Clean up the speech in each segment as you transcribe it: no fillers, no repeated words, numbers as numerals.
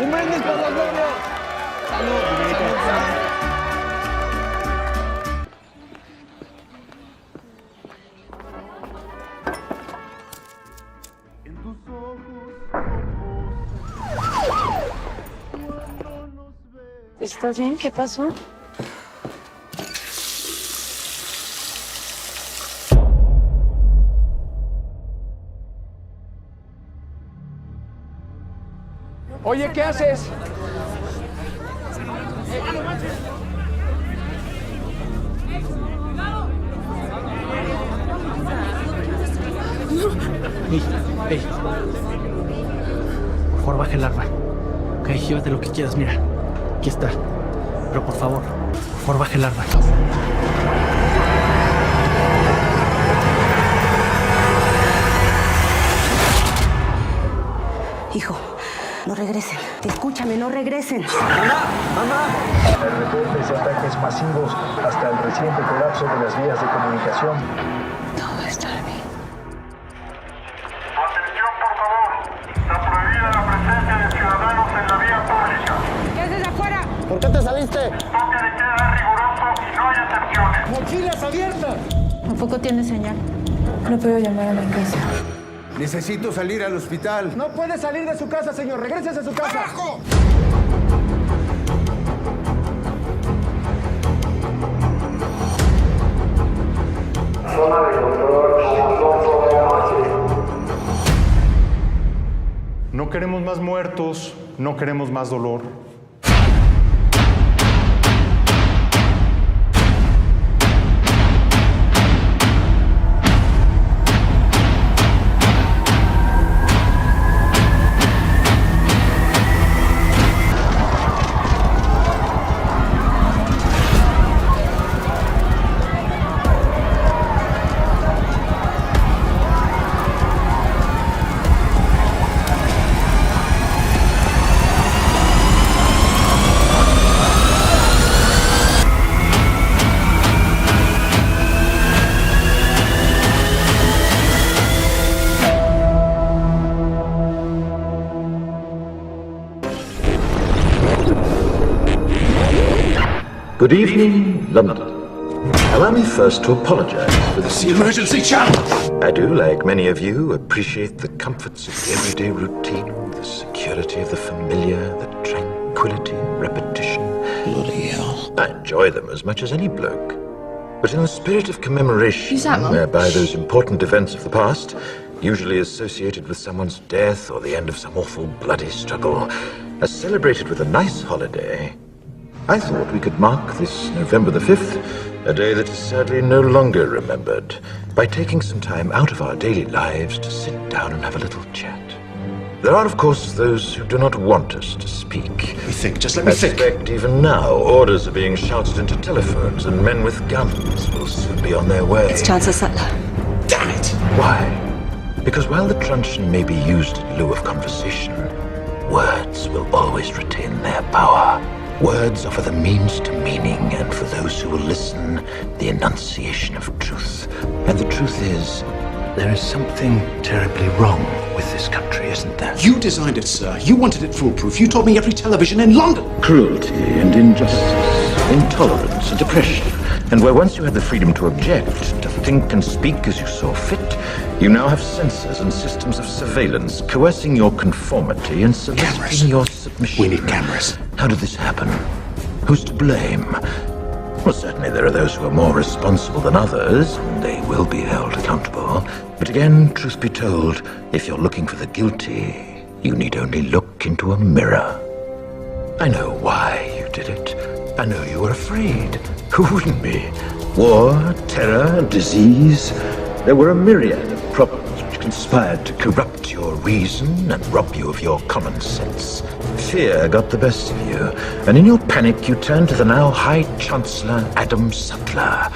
¡Un brindis por los novios! ¡Salud! ¡Salud! ¿Estás bien? ¿Qué pasó? Oye, ¿qué haces? Ey. Por favor, baja el arma. Ok, llévate lo que quieras, mira. Aquí está. Pero por favor, baja el arma. Hijo, no regresen. Escúchame, no regresen. ¡Mamá! El reportes de ataques masivos hasta el reciente colapso de las vías de comunicación. Todo está bien. Atención, por favor. Está prohibida la presencia de ciudadanos en la vía pública. ¿Qué haces afuera? ¿Por qué te saliste? Toque de queda riguroso y no hay excepciones. ¡Mochilas abiertas! Tampoco tiene señal. No puedo llamar a la empresa. Necesito salir al hospital. No puede salir de su casa, señor. Regrésese a su casa. ¡Abajo! Zona de control a las 8 de la noche. No queremos más muertos, no queremos más dolor. Good evening, London. Allow me first to apologize for this Emergency channel! I do, like many of you, appreciate the comforts of the everyday routine, the security of the familiar, the tranquility of repetition. Bloody hell. I enjoy them as much as any bloke. But in the spirit of commemoration, Who's that, Mum? whereby those important events of the past, usually associated with someone's death or the end of some awful bloody struggle, are celebrated with a nice holiday, I thought we could mark this November the 5th, a day that is sadly no longer remembered, by taking some time out of our daily lives to sit down and have a little chat. There are, of course, those who do not want us to speak. Let me think, just let me I think. suspect even now, orders are being shouted into telephones, and men with guns will soon be on their way. It's Chancellor Sutler. Damn it! Why? Because while the truncheon may be used in lieu of conversation, words will always retain their power. Words offer the means to meaning, and for those who will listen, the enunciation of truth. And the truth is, there is something terribly wrong with this country, isn't there? You designed it, sir. You wanted it foolproof. You told me every television in London. Cruelty and injustice, intolerance and oppression. And where once you had the freedom to object, to think and speak as you saw fit, you now have censors and systems of surveillance coercing your conformity and soliciting your submission. We need cameras. How did this happen? Who's to blame? Well, certainly there are those who are more responsible than others, and they will be held accountable. But again, truth be told, if you're looking for the guilty, you need only look into a mirror. I know why you did it. I know you were afraid. Who wouldn't be? War, terror, disease. There were a myriad of problems which conspired to corrupt your reason and rob you of your common sense. Fear got the best of you, and in your panic you turned to the now High Chancellor Adam Sutler.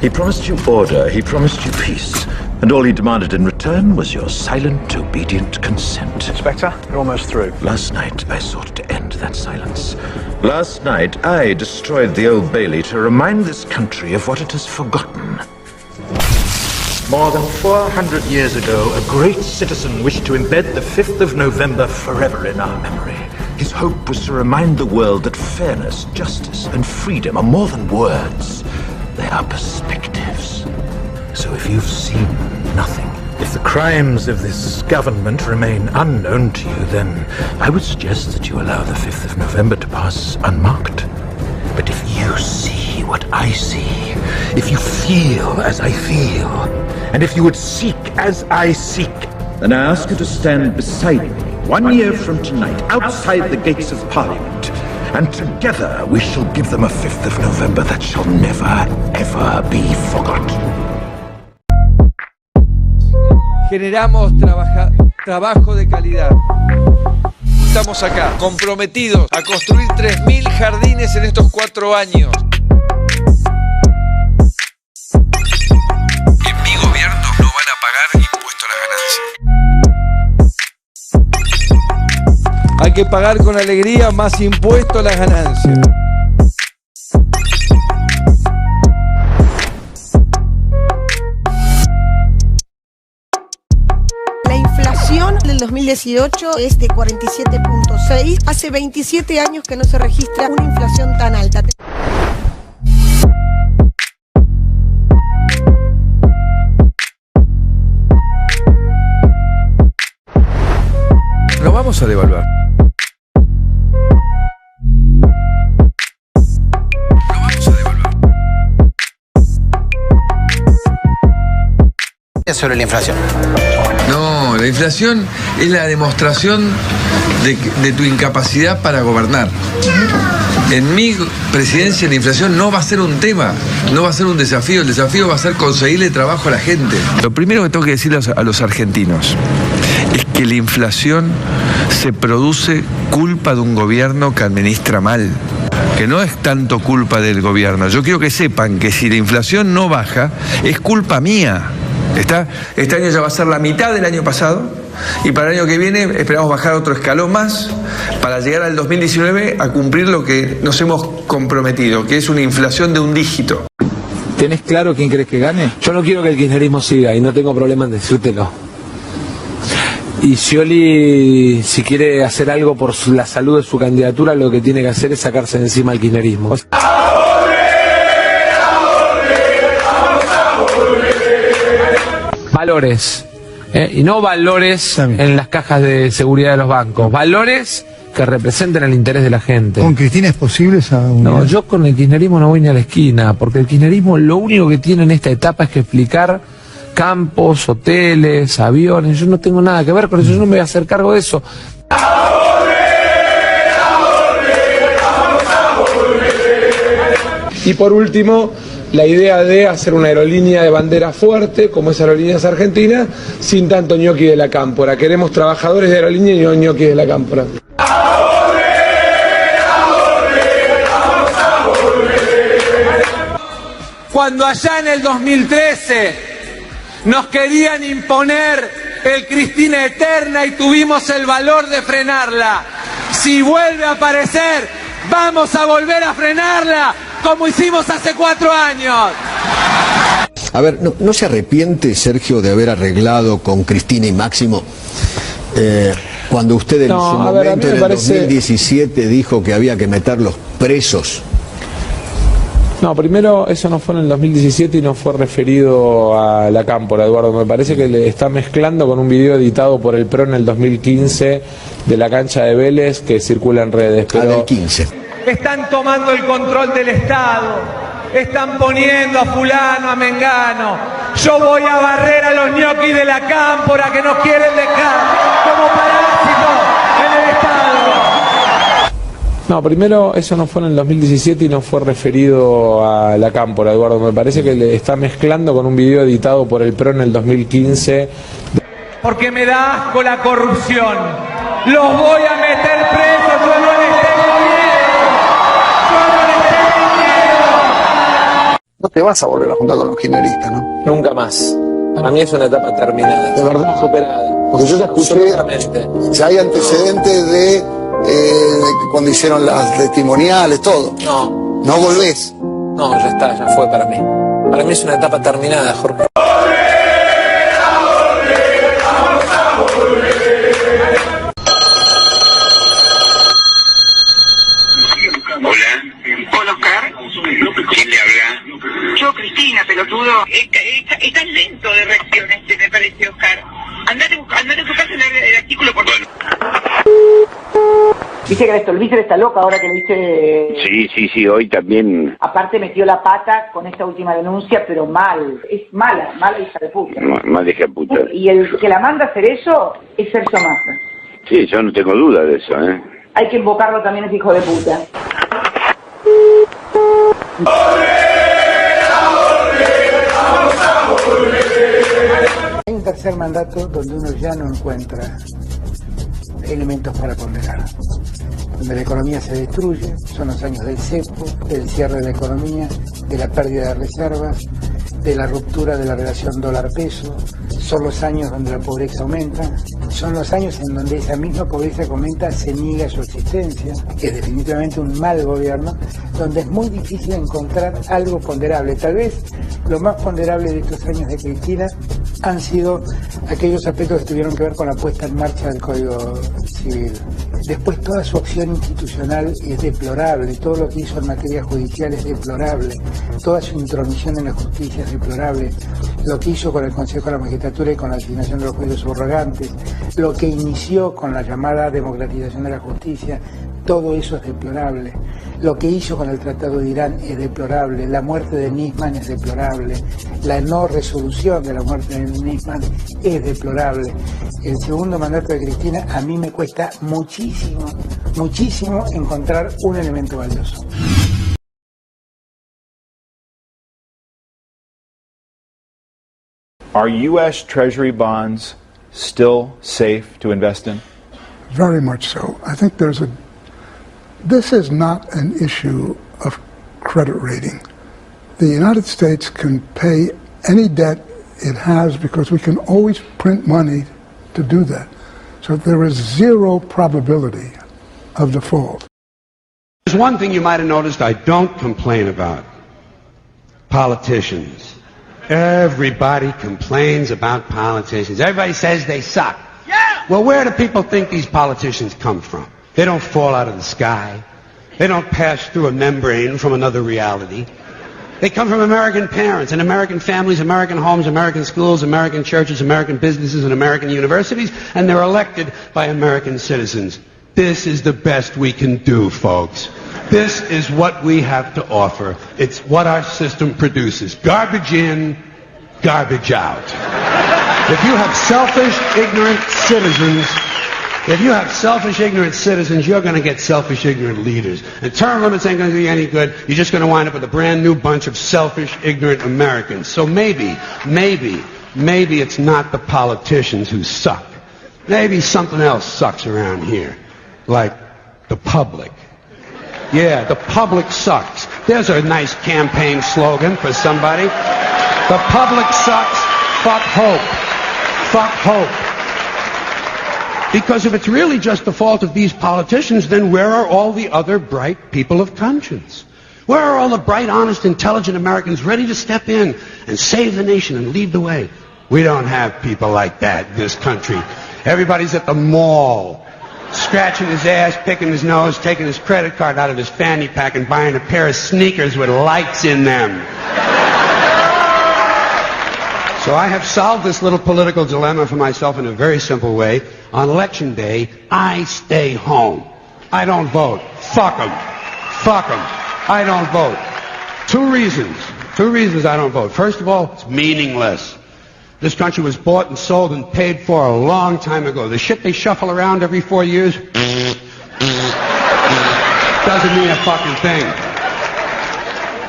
He promised you order, he promised you peace, and all he demanded in return was your silent, obedient consent. Inspector, you're almost through. Last night, I sought to end that silence. Last night, I destroyed the Old Bailey to remind this country of what it has forgotten. More than 400 years ago, a great citizen wished to embed the 5th of November forever in our memory. His hope was to remind the world that fairness, justice, and freedom are more than words. They are perspectives. So if you've seen nothing, if the crimes of this government remain unknown to you, then I would suggest that you allow the 5th of November to pass unmarked. But if you see what I see, if you feel as I feel, and if you would seek as I seek, then I ask you to stand beside me 1 year from tonight, outside the gates of Parliament, and together we shall give them a 5th of November that shall never, ever be forgotten. Generamos trabajo de calidad. Estamos acá, comprometidos a construir 3.000 jardines en estos 4 años. En mi gobierno no van a pagar impuesto a las ganancias. Hay que pagar con alegría más impuesto a las ganancias. La inflación del 2018 es de 47.6. Hace 27 años que no se registra una inflación tan alta. Lo vamos a devaluar. Sobre la inflación. No, la inflación es la demostración de tu incapacidad para gobernar. En mi presidencia la inflación no va a ser un tema, no va a ser un desafío. El desafío va a ser conseguirle trabajo a la gente. Lo primero que tengo que decirle a los argentinos es que la inflación se produce culpa de un gobierno que administra mal, que no es tanto culpa del gobierno. Yo quiero que sepan que si la inflación no baja, es culpa mía. Este año ya va a ser la mitad del año pasado y para el año que viene esperamos bajar otro escalón más para llegar al 2019 a cumplir lo que nos hemos comprometido, que es una inflación de un dígito. ¿Tenés claro quién crees que gane? Yo no quiero que el kirchnerismo siga y no tengo problema en decírtelo. Y Scioli, si quiere hacer algo por la salud de su candidatura, lo que tiene que hacer es sacarse de encima el kirchnerismo. Valores, y no valores en las cajas de seguridad de los bancos, valores que representen el interés de la gente. ¿Con Cristina es posible esa unidad? No, yo con el kirchnerismo no voy ni a la esquina, porque el kirchnerismo lo único que tiene en esta etapa es que explicar campos, hoteles, aviones. Yo no tengo nada que ver con eso, yo no me voy a hacer cargo de eso. Y por último, la idea de hacer una aerolínea de bandera fuerte, como es Aerolíneas Argentinas, sin tanto ñoqui de la cámpora. Queremos trabajadores de aerolínea y no ñoqui de la cámpora. Cuando allá en el 2013 nos querían imponer el Cristina Eterna y tuvimos el valor de frenarla, si vuelve a aparecer, vamos a volver a frenarla, como hicimos hace 4 años. A ver, ¿no se arrepiente, Sergio, de haber arreglado con Cristina y Máximo cuando usted en su momento, en el 2017, dijo que había que meterlos presos? No, primero, eso no fue en el 2017 y no fue referido a la cámpora, Eduardo. Me parece que le está mezclando con un video editado por el PRO en el 2015 de la cancha de Vélez que circula en redes. Pero del 15. Están tomando el control del Estado, están poniendo a fulano, a mengano. Yo voy a barrer a los ñoquis de la cámpora que nos quieren dejar como parásitos en el Estado. No, primero, eso no fue en el 2017 y no fue referido a la cámpora, Eduardo. Me parece que le está mezclando con un video editado por el PRO en el 2015. Porque me da asco la corrupción. Los voy a meter presos, yo no les tengo miedo. Yo no les tengo miedo. No te vas a volver a juntar con los kirchneristas, ¿no? Nunca más. Para mí es una etapa terminada. De verdad. Superada. Porque yo ya escuché, si hay antecedentes de cuando hicieron las testimoniales, todo. No. ¿No volvés? No, ya está, ya fue para mí. Para mí es una etapa terminada, Jorge. andar en su casa el artículo por bueno. Dice que la Stolbizer está loca ahora que le dice... Sí, hoy también... Aparte metió la pata con esta última denuncia, pero mal. Es mala hija de puta. Mal hija de puta. Y el que la manda a hacer eso es Sergio Massa. Sí, yo no tengo duda de eso, ¿eh? Hay que invocarlo también, ese hijo de puta. Hay un tercer mandato donde uno ya no encuentra elementos para ponderar, donde la economía se destruye, son los años del cepo, del cierre de la economía, de la pérdida de reservas, de la ruptura de la relación dólar-peso, son los años donde la pobreza aumenta, son los años en donde esa misma pobreza que aumenta se niega su existencia, que es definitivamente un mal gobierno, donde es muy difícil encontrar algo ponderable. Tal vez lo más ponderable de estos años de Cristina han sido aquellos aspectos que tuvieron que ver con la puesta en marcha del Código Civil. Después toda su acción institucional es deplorable, todo lo que hizo en materia judicial es deplorable, toda su intromisión en la justicia es deplorable, lo que hizo con el Consejo de la Magistratura y con la asignación de los jueces subrogantes, lo que inició con la llamada democratización de la justicia, todo eso es deplorable. Lo que hizo con el Tratado de Irán es deplorable, la muerte de Nisman es deplorable, la no resolución de la muerte de Nisman es deplorable. El segundo mandato de Cristina a mí me cuesta muchísimo encontrar un elemento valioso. Are U.S. Treasury bonds still safe to invest in? Very much so. I think this is not an issue of credit rating. The United States can pay any debt it has because we can always print money to do that. So there is zero probability of default. There's one thing you might have noticed I don't complain about. Politicians. Everybody complains about politicians. Everybody says they suck. Yeah! Well, where do people think these politicians come from? They don't fall out of the sky. They don't pass through a membrane from another reality. They come from American parents and American families, American homes, American schools, American churches, American businesses, and American universities, and they're elected by American citizens. This is the best we can do, folks. This is what we have to offer. It's what our system produces. Garbage in, garbage out. If you have selfish, ignorant citizens, you're going to get selfish, ignorant leaders. And term limits ain't going to do you any good. You're just going to wind up with a brand new bunch of selfish, ignorant Americans. So maybe it's not the politicians who suck. Maybe something else sucks around here. Like the public. Yeah, the public sucks. There's a nice campaign slogan for somebody. The public sucks. Fuck hope. Fuck hope. Because if it's really just the fault of these politicians, then where are all the other bright people of conscience? Where are all the bright, honest, intelligent Americans ready to step in and save the nation and lead the way? We don't have people like that in this country. Everybody's at the mall, scratching his ass, picking his nose, taking his credit card out of his fanny pack and buying a pair of sneakers with lights in them. So I have solved this little political dilemma for myself in a very simple way. On election day, I stay home. I don't vote. Fuck them. Fuck them. I don't vote. Two reasons I don't vote. First of all, it's meaningless. This country was bought and sold and paid for a long time ago. The shit they shuffle around every 4 years doesn't mean a fucking thing.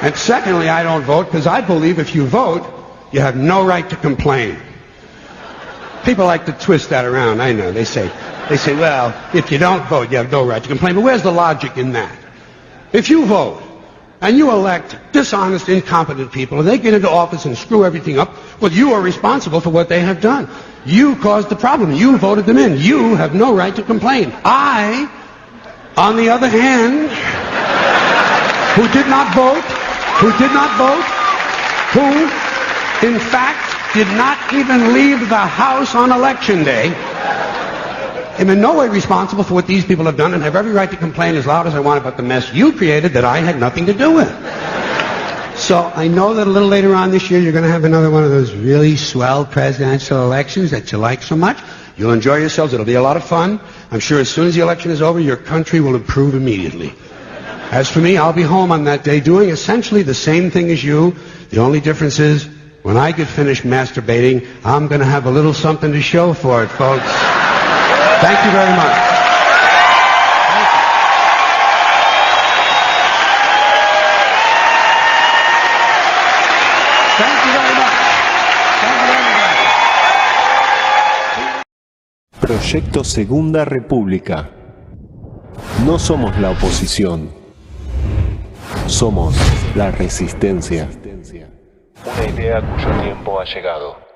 And secondly, I don't vote because I believe if you vote, you have no right to complain. People like to twist that around, I know. They say, well, if you don't vote, you have no right to complain. But where's the logic in that? If you vote, and you elect dishonest, incompetent people, and they get into office and screw everything up, well, you are responsible for what they have done. You caused the problem. You voted them in. You have no right to complain. I, on the other hand, who did not vote, who, in fact, did not even leave the house on election day, am in no way responsible for what these people have done and have every right to complain as loud as I want about the mess you created that I had nothing to do with. So I know that a little later on this year you're going to have another one of those really swell presidential elections that you like so much. You'll enjoy yourselves. It'll be a lot of fun. I'm sure as soon as the election is over, your country will improve immediately. As for me, I'll be home on that day doing essentially the same thing as you. The only difference is, when I get finished masturbating, I'm going to have a little something to show for it, folks. Thank you very much. Proyecto Segunda República. No somos la oposición. Somos la resistencia. Una idea cuyo tiempo ha llegado.